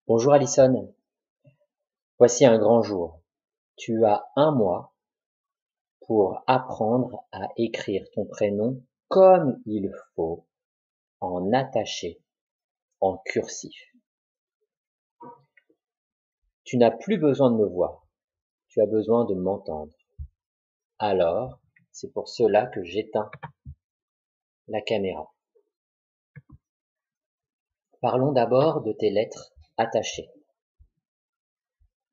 Bonjour Alison, voici un grand jour. Tu as un mois pour apprendre à écrire ton prénom comme il faut, en attaché, en cursif. Tu n'as plus besoin de me voir, tu as besoin de m'entendre. Alors, c'est pour cela que j'éteins la caméra. Parlons d'abord de tes lettres attachées.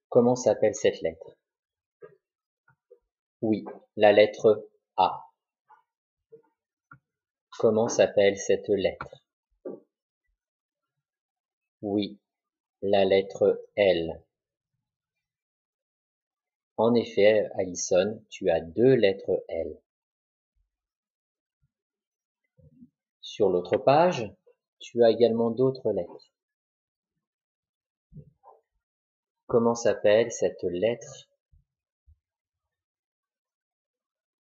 Comment s'appelle cette lettre? Oui, la lettre A. Comment s'appelle cette lettre? Oui, la lettre L. En effet, Alison, tu as deux lettres L. Sur l'autre page, tu as également d'autres lettres. Comment s'appelle cette lettre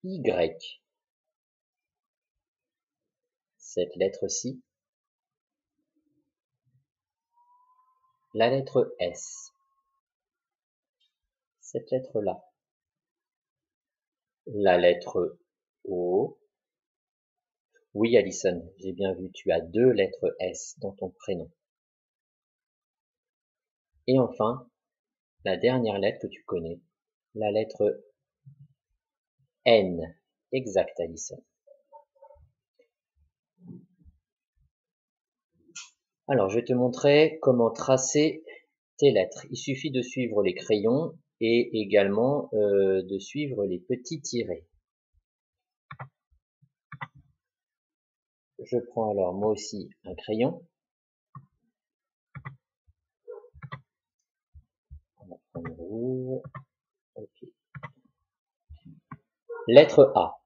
Y? Cette lettre-ci? La lettre S. Cette lettre-là? La lettre O. Oui, Alison, j'ai bien vu, tu as deux lettres S dans ton prénom. Et enfin, la dernière lettre que tu connais, la lettre N. Exact, Alison. Alors, je vais te montrer comment tracer tes lettres. Il suffit de suivre les crayons et également de suivre les petits tirets. Je prends alors moi aussi un crayon. On va prendre le rouge. Ok. Lettre A.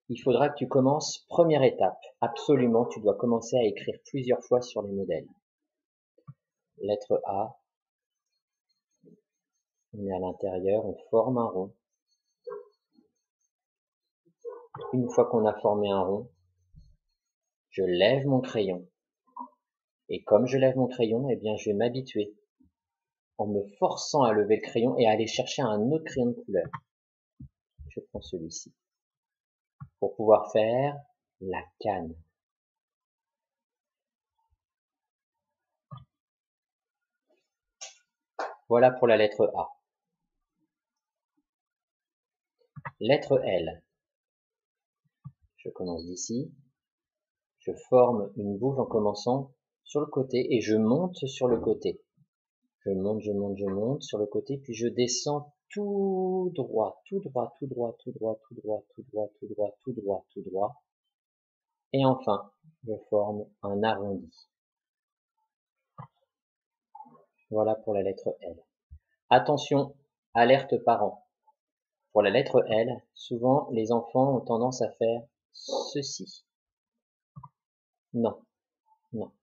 Il faudra que tu commences première étape. Absolument, tu dois commencer à écrire plusieurs fois sur les modèles. Lettre A. On est à l'intérieur, on forme un rond. Une fois qu'on a formé un rond, je lève mon crayon. Et comme je lève mon crayon, eh bien, je vais m'habituer en me forçant à lever le crayon et à aller chercher un autre crayon de couleur. Je prends celui-ci pour pouvoir faire la canne. Voilà pour la lettre A. Lettre L. Je commence d'ici. Je forme une boucle en commençant sur le côté et je monte sur le côté. Je monte, je monte, je monte sur le côté, puis je descends tout droit, tout droit, tout droit, tout droit, tout droit, tout droit, tout droit, tout droit, tout droit. Et enfin, je forme un arrondi. Voilà pour la lettre L. Attention, alerte parents. Pour la lettre L, souvent les enfants ont tendance à faire ceci. Non, non.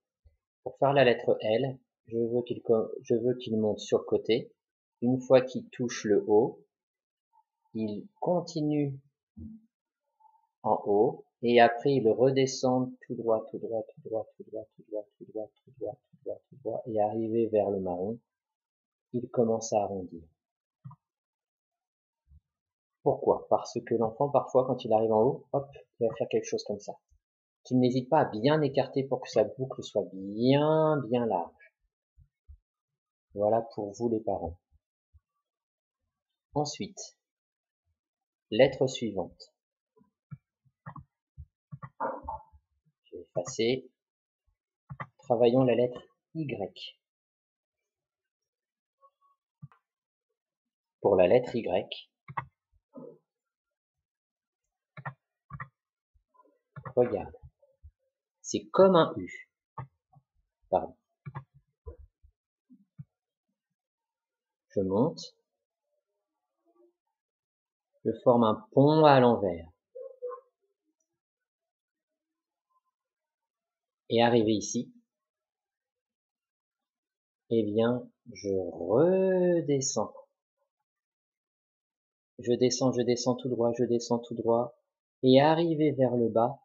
Pour faire la lettre L, je veux qu'il monte sur le côté. Une fois qu'il touche le haut, il continue en haut et après il redescend tout droit, tout droit, tout droit, tout droit, tout droit, tout droit, tout droit, tout droit, tout droit et arrivé vers le marron, il commence à arrondir. Pourquoi? Parce que l'enfant, parfois, quand il arrive en haut, hop, il va faire quelque chose comme ça. Qu'il n'hésite pas à bien écarter pour que sa boucle soit bien, bien large. Voilà pour vous les parents. Ensuite, lettre suivante. Je vais effacer. Travaillons la lettre Y. Pour la lettre Y, regarde. C'est comme un U. Pardon. Je monte. Je forme un pont à l'envers. Et arrivé ici, eh bien, je redescends. Je descends tout droit, je descends tout droit. Et arrivé vers le bas,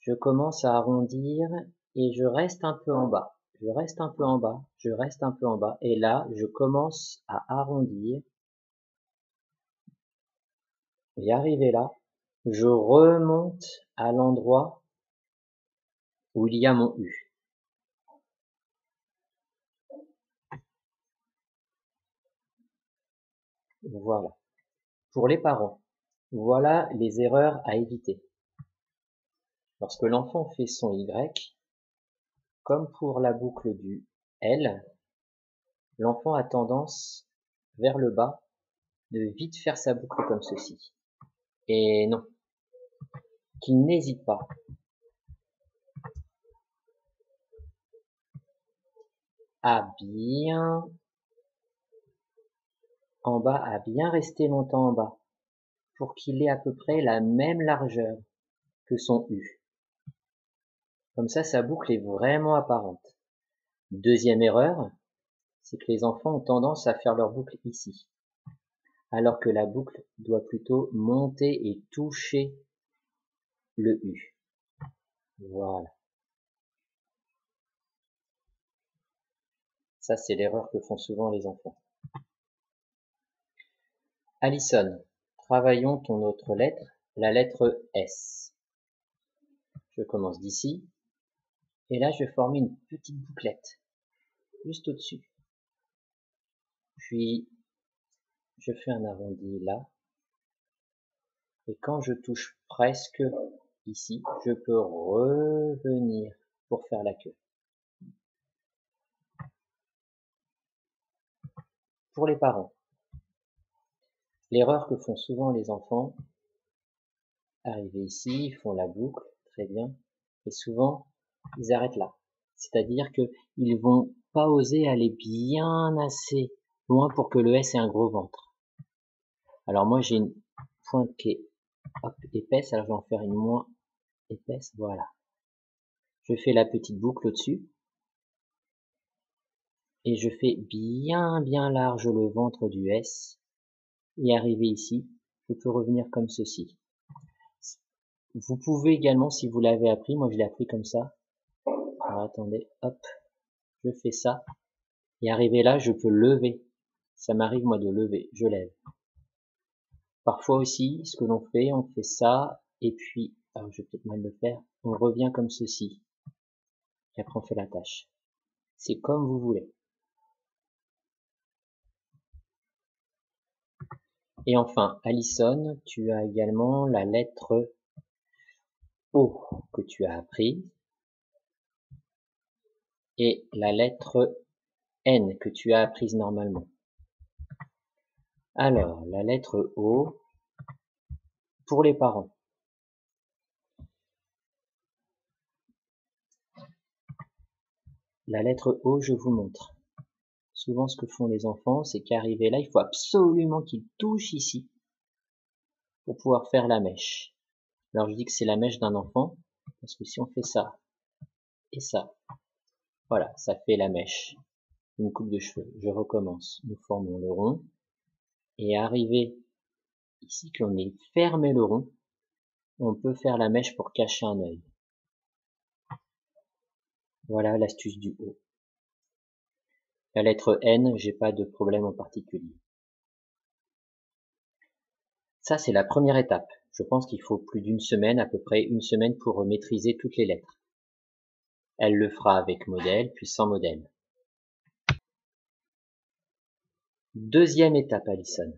je commence à arrondir et je reste un peu en bas. je reste un peu en bas, je reste un peu en bas, et là, je commence à arrondir, et arrivé là, je remonte à l'endroit où il y a mon U. Voilà. Pour les parents, voilà les erreurs à éviter. Lorsque l'enfant fait son Y, comme pour la boucle du L, l'enfant a tendance vers le bas de vite faire sa boucle comme ceci. Et non, qu'il n'hésite pas à bien en bas, à bien rester longtemps en bas, pour qu'il ait à peu près la même largeur que son U. Comme ça, sa boucle est vraiment apparente. Deuxième erreur, c'est que les enfants ont tendance à faire leur boucle ici, alors que la boucle doit plutôt monter et toucher le U. Voilà. Ça, c'est l'erreur que font souvent les enfants. Alison, travaillons ton autre lettre, la lettre S. Je commence d'ici, et là, je vais former une petite bouclette, juste au-dessus. Puis, je fais un arrondi là, et quand je touche presque ici, je peux revenir pour faire la queue. Pour les parents, l'erreur que font souvent les enfants, arriver ici, ils font la boucle, très bien, et souvent, ils arrêtent là. C'est-à-dire qu'ils vont pas oser aller bien assez loin pour que le S ait un gros ventre. Alors moi, j'ai une pointe qui est épaisse, alors je vais en faire une moins épaisse, voilà. Je fais la petite boucle au-dessus, et je fais bien large le ventre du S, et arrivé ici, je peux revenir comme ceci. Vous pouvez également, si vous l'avez appris, moi je l'ai appris comme ça. Alors attendez, hop, je fais ça. Et arrivé là, je peux lever. Ça m'arrive moi de lever, je lève. Parfois aussi, ce que l'on fait, on fait ça, et puis, alors je vais peut-être mal le faire, on revient comme ceci. Et après on fait la tâche. C'est comme vous voulez. Et enfin, Alison, tu as également la lettre O que tu as appris et la lettre N que tu as apprise normalement. Alors, la lettre O pour les parents. La lettre O, je vous montre. Souvent, ce que font les enfants, c'est qu'arriver là, il faut absolument qu'ils touchent ici pour pouvoir faire la mèche. Alors, je dis que c'est la mèche d'un enfant, parce que si on fait ça et ça, voilà, ça fait la mèche. Une coupe de cheveux. Je recommence. Nous formons le rond. Et arrivé ici, que l'on ait fermé le rond, on peut faire la mèche pour cacher un œil. Voilà l'astuce du haut. La lettre N, j'ai pas de problème en particulier. Ça, c'est la première étape. Je pense qu'il faut plus d'une semaine, à peu près une semaine pour maîtriser toutes les lettres. Elle le fera avec modèle, puis sans modèle. Deuxième étape, Alison.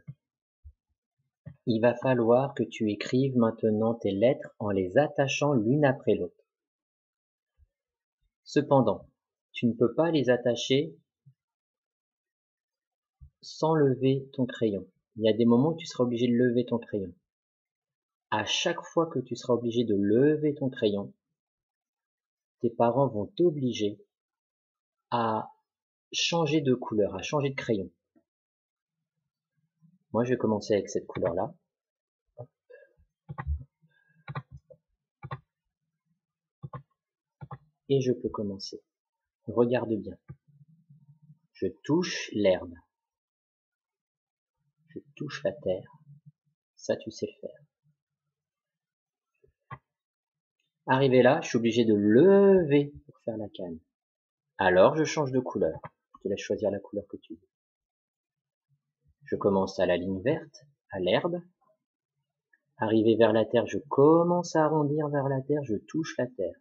Il va falloir que tu écrives maintenant tes lettres en les attachant l'une après l'autre. Cependant, tu ne peux pas les attacher sans lever ton crayon. Il y a des moments où tu seras obligé de lever ton crayon. À chaque fois que tu seras obligé de lever ton crayon, tes parents vont t'obliger à changer de couleur, à changer de crayon. Moi, je vais commencer avec cette couleur-là. Et je peux commencer. Regarde bien. Je touche l'herbe. Je touche la terre. Ça, tu sais le faire. Arrivé là, je suis obligé de lever pour faire la canne. Alors, je change de couleur. Je te laisse choisir la couleur que tu veux. Je commence à la ligne verte, à l'herbe. Arrivé vers la terre, je commence à arrondir vers la terre, je touche la terre.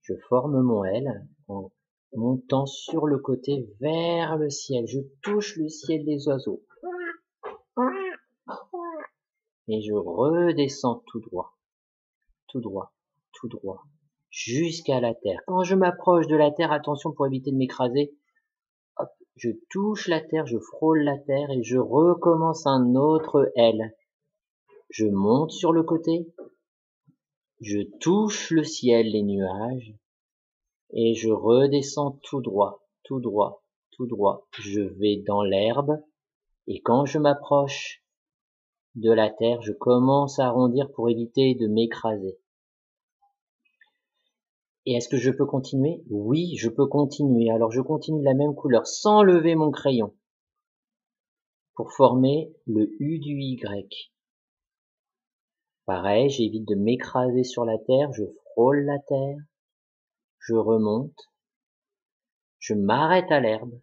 Je forme mon L en montant sur le côté vers le ciel. Je touche le ciel des oiseaux. Et je redescends tout droit, tout droit, tout droit, jusqu'à la terre. Quand je m'approche de la terre, attention pour éviter de m'écraser, hop, je touche la terre, je frôle la terre et je recommence un autre L. Je monte sur le côté, je touche le ciel, les nuages, et je redescends tout droit, tout droit, tout droit. Je vais dans l'herbe, et quand je m'approche de la terre, je commence à arrondir pour éviter de m'écraser. Et est-ce que je peux continuer? Oui, je peux continuer. Alors je continue de la même couleur, sans lever mon crayon, pour former le U du Y. Pareil, j'évite de m'écraser sur la terre, je frôle la terre, je remonte, je m'arrête à l'herbe,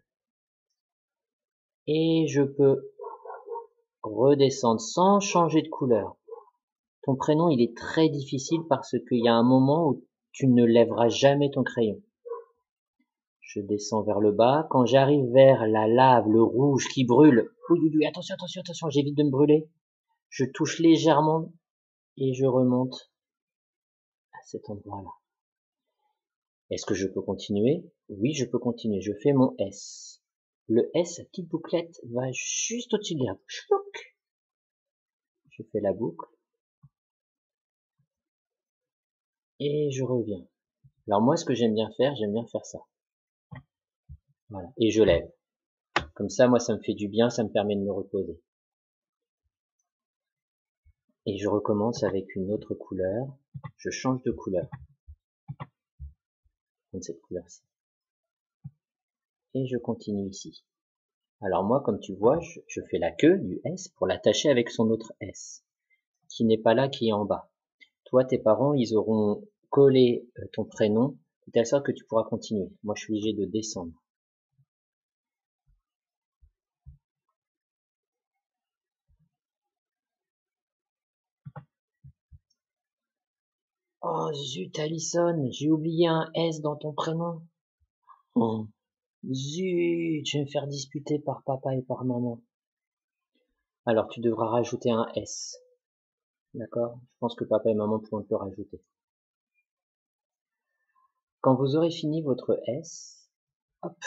et je peux redescendre sans changer de couleur. Ton prénom, il est très difficile parce qu'il y a un moment où tu ne lèveras jamais ton crayon. Je descends vers le bas. Quand j'arrive vers la lave, le rouge qui brûle, attention, attention, attention, j'évite de me brûler. Je touche légèrement et je remonte à cet endroit-là. Est-ce que je peux continuer? Oui, je peux continuer. Je fais mon S. Le S, sa petite bouclette, va juste au-dessus de l'herbe. Je fais la boucle. Et je reviens. Alors moi, ce que j'aime bien faire ça. Voilà. Et je lève. Comme ça, moi, ça me fait du bien, ça me permet de me reposer. Et je recommence avec une autre couleur. Je change de couleur. Comme cette couleur-ci. Et je continue ici. Alors moi, comme tu vois, je fais la queue du S pour l'attacher avec son autre S, qui n'est pas là, qui est en bas. Toi, tes parents, ils auront collé ton prénom, de telle sorte que tu pourras continuer. Moi, je suis obligé de descendre. Oh zut, Alison, j'ai oublié un S dans ton prénom. Oh, zut, je vais me faire disputer par papa et par maman. Alors, tu devras rajouter un S. D'accord? Je pense que papa et maman pourront te le rajouter. Quand vous aurez fini votre S, hop,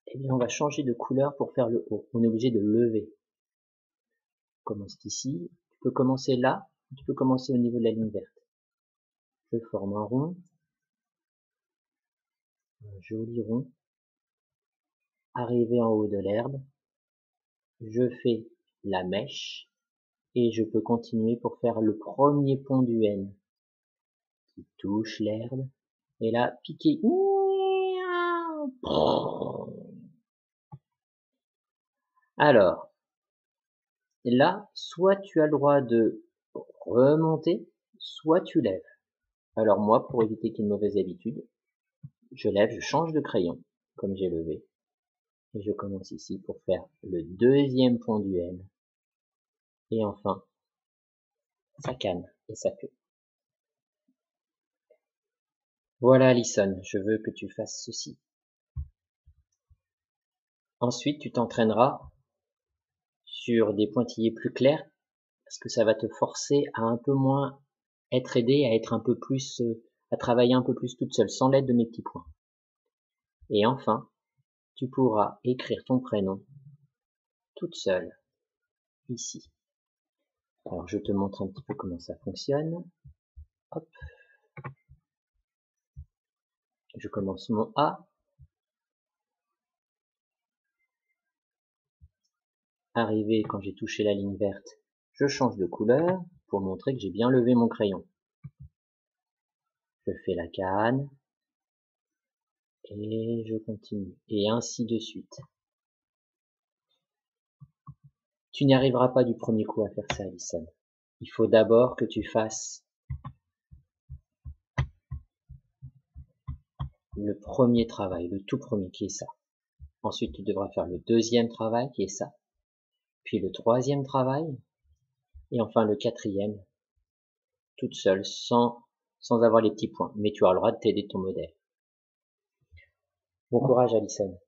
eh bien on va changer de couleur pour faire le O. On est obligé de lever. On commence ici. Tu peux commencer là, ou tu peux commencer au niveau de la ligne verte. Je forme un rond. Un joli rond. Arrivé en haut de l'herbe. Je fais la mèche. Et je peux continuer pour faire le premier pont du N. Qui touche l'herbe. Et là, piquer. Alors, là, soit tu as le droit de remonter, soit tu lèves. Alors moi, pour éviter qu'il y ait une mauvaise habitude, je lève, je change de crayon, comme j'ai levé, et je commence ici pour faire le deuxième pont du N. Et enfin, sa canne et sa queue. Voilà, Alison, je veux que tu fasses ceci. Ensuite, tu t'entraîneras sur des pointillés plus clairs, parce que ça va te forcer à un peu moins être aidé, à être un peu plus, à travailler un peu plus toute seule, sans l'aide de mes petits points. Et enfin, tu pourras écrire ton prénom toute seule, ici. Alors, je te montre un petit peu comment ça fonctionne. Hop. Je commence mon A. Arrivé quand j'ai touché la ligne verte, je change de couleur pour montrer que j'ai bien levé mon crayon. Je fais la canne. Et je continue. Et ainsi de suite. Tu n'y arriveras pas du premier coup à faire ça, Alison. Il faut d'abord que tu fasses le premier travail, le tout premier qui est ça. Ensuite, tu devras faire le deuxième travail qui est ça. Puis le troisième travail. Et enfin le quatrième, toute seule, sans avoir les petits points. Mais tu auras le droit de t'aider de ton modèle. Bon courage, Alison.